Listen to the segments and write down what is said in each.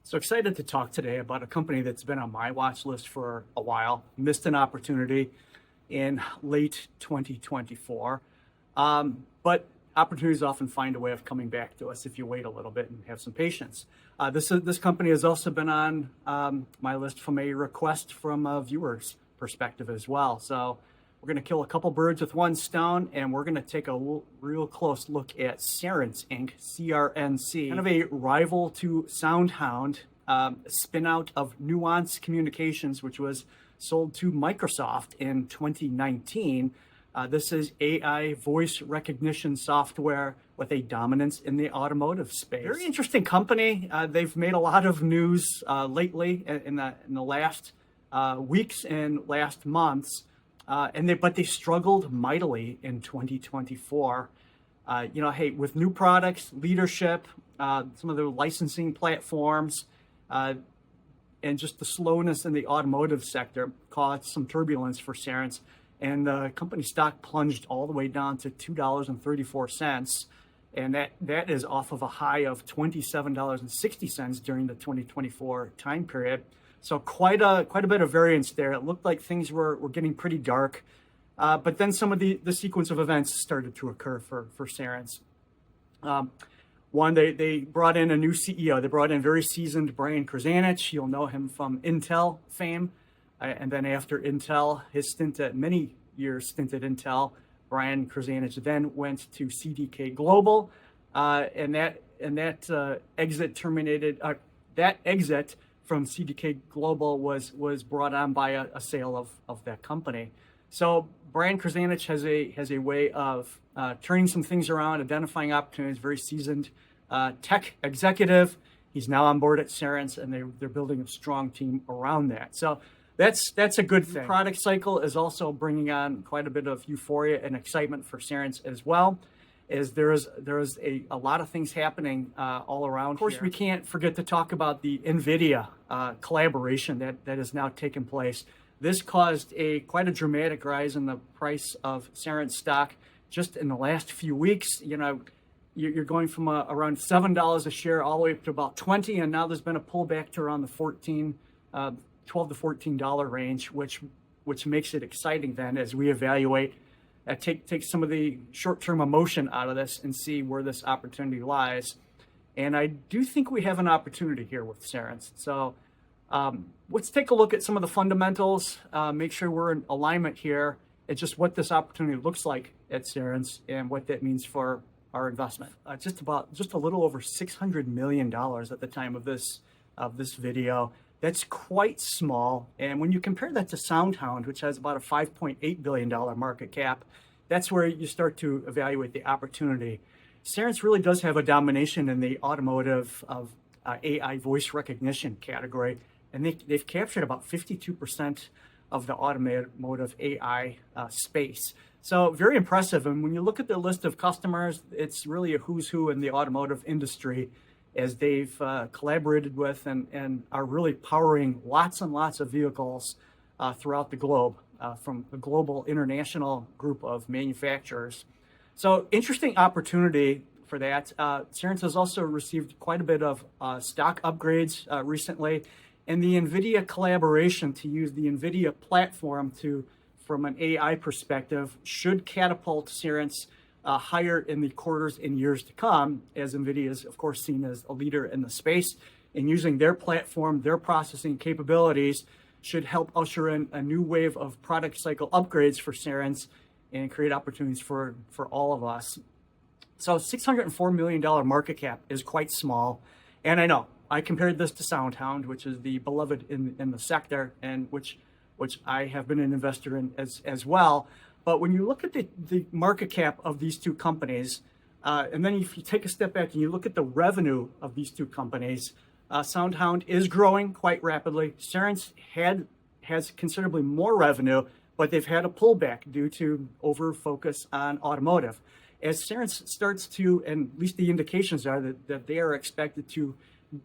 So excited to talk today about a company that's been on my watch list for a while, missed an opportunity in late 2024. But opportunities often find a way of coming back to us if you wait a little bit and have some patience. This company has also been on my list from a request from a viewer's perspective as well. So we're going to kill a couple birds with one stone, and we're going to take a real close look at Cerence Inc., CRNC, kind of a rival to SoundHound, spin out of Nuance Communications, which was sold to Microsoft in 2019. This is AI voice recognition software with a dominance in the automotive space. Very interesting company. They've made a lot of news lately in the last weeks and last months. But they struggled mightily in 2024. Hey, with new products, leadership, some of the licensing platforms, and just the slowness in the automotive sector caused some turbulence for Cerence. And the company stock plunged all the way down to $2.34. And that is off of a high of $27.60 during the 2024 time period. So quite a bit of variance there. It looked like things were getting pretty dark, but then some of the sequence of events started to occur for Cerence. One, they brought in a new CEO. They brought in very seasoned Brian Krzanich. You'll know him from Intel fame. And then after Intel, many years stint at Intel, Brian Krzanich then went to CDK Global, and that exit from CDK Global was brought on by a sale of that company. So Brian Krzanich has a way of turning some things around, identifying opportunities. Very seasoned tech executive. He's now on board at Cerence, and they're building a strong team around that. So that's a good thing. The product cycle is also bringing on quite a bit of euphoria and excitement for Cerence as well, as there is a lot of things happening all around. Of course, we can't forget to talk about the NVIDIA collaboration that has now taken place. This caused quite a dramatic rise in the price of Cerence stock just in the last few weeks. You're going from around $7 a share all the way up to about $20, and now there's been a pullback to around the $12 to $14 range, which makes it exciting then as we evaluate, take some of the short-term emotion out of this and see where this opportunity lies. And I do think we have an opportunity here with Cerence. So let's take a look at some of the fundamentals, make sure we're in alignment here. It's just what this opportunity looks like at Cerence and what that means for our investment. Just a little over $600 million at the time of this video. That's quite small. And when you compare that to SoundHound, which has about a $5.8 billion market cap, that's where you start to evaluate the opportunity. Cerence really does have a domination in the automotive of AI voice recognition category, and they've captured about 52% of the automotive AI space. So very impressive. And when you look at their list of customers, it's really a who's who in the automotive industry, as they've collaborated with and are really powering lots and lots of vehicles throughout the globe from a global international group of manufacturers. So interesting opportunity for that. Cerence has also received quite a bit of stock upgrades recently, and the NVIDIA collaboration to use the NVIDIA platform from an AI perspective should catapult Cerence higher in the quarters and years to come, as NVIDIA is, of course, seen as a leader in the space. And using their platform, their processing capabilities should help usher in a new wave of product cycle upgrades for Cerence and create opportunities for all of us. So $604 million market cap is quite small. And I know, I compared this to SoundHound, which is the beloved in the sector, and which I have been an investor in as well. But when you look at the market cap of these two companies, and then if you take a step back and you look at the revenue of these two companies, SoundHound is growing quite rapidly. Cerence has considerably more revenue, but they've had a pullback due to over focus on automotive. As Cerence starts to, and at least the indications are that they are expected to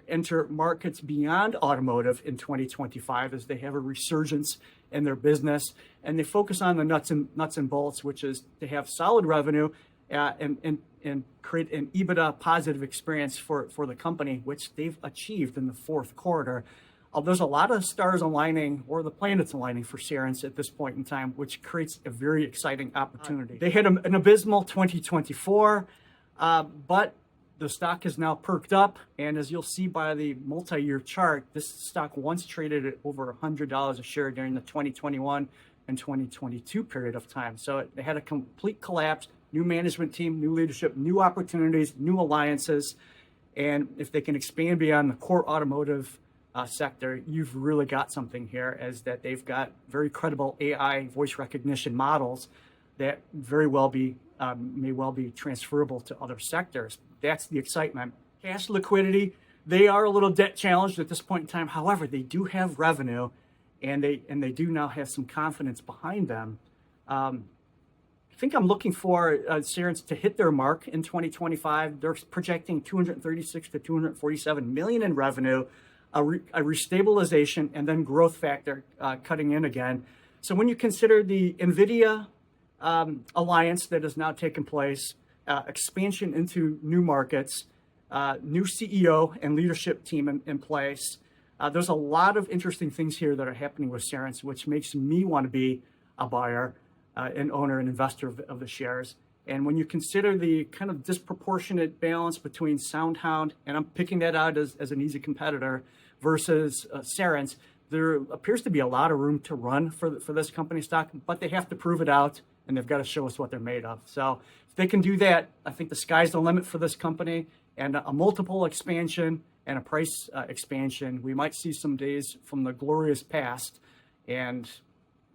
enter markets beyond automotive in 2025, as they have a resurgence in their business, and they focus on the nuts and bolts, which is to have solid revenue and create an EBITDA positive experience for the company, which they've achieved in the fourth quarter. There's a lot of stars aligning, or the planets aligning for Cerence at this point in time, which creates a very exciting opportunity. They had an abysmal 2024, but the stock has now perked up, and as you'll see by the multi-year chart, this stock once traded at over $100 a share during the 2021 and 2022 period of time. So they had a complete collapse, new management team, new leadership, new opportunities, new alliances, and if they can expand beyond the core automotive sector, you've really got something here, as that they've got very credible AI voice recognition models that may well be transferable to other sectors. That's the excitement. Cash liquidity, they are a little debt challenged at this point in time. However, they do have revenue, and they do now have some confidence behind them. I think I'm looking for Cerence to hit their mark in 2025. They're projecting 236 to 247 million in revenue, a restabilization, and then growth factor cutting in again. So when you consider the NVIDIA alliance that has now taken place, expansion into new markets, new CEO and leadership team in place, there's a lot of interesting things here that are happening with Cerence, which makes me want to be a buyer, an owner, an investor of the shares. And when you consider the kind of disproportionate balance between SoundHound, and I'm picking that out as an easy competitor, versus Cerence, there appears to be a lot of room to run for this company stock, but they have to prove it out, and they've got to show us what they're made of. So if they can do that, I think the sky's the limit for this company, and a multiple expansion and a price expansion. We might see some days from the glorious past, and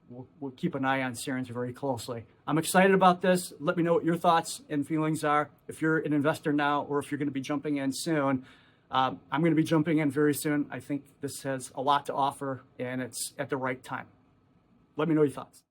we'll keep an eye on Cerence very closely. I'm excited about this. Let me know what your thoughts and feelings are. If you're an investor now, or if you're going to be jumping in soon, I'm going to be jumping in very soon. I think this has a lot to offer, and it's at the right time. Let me know your thoughts.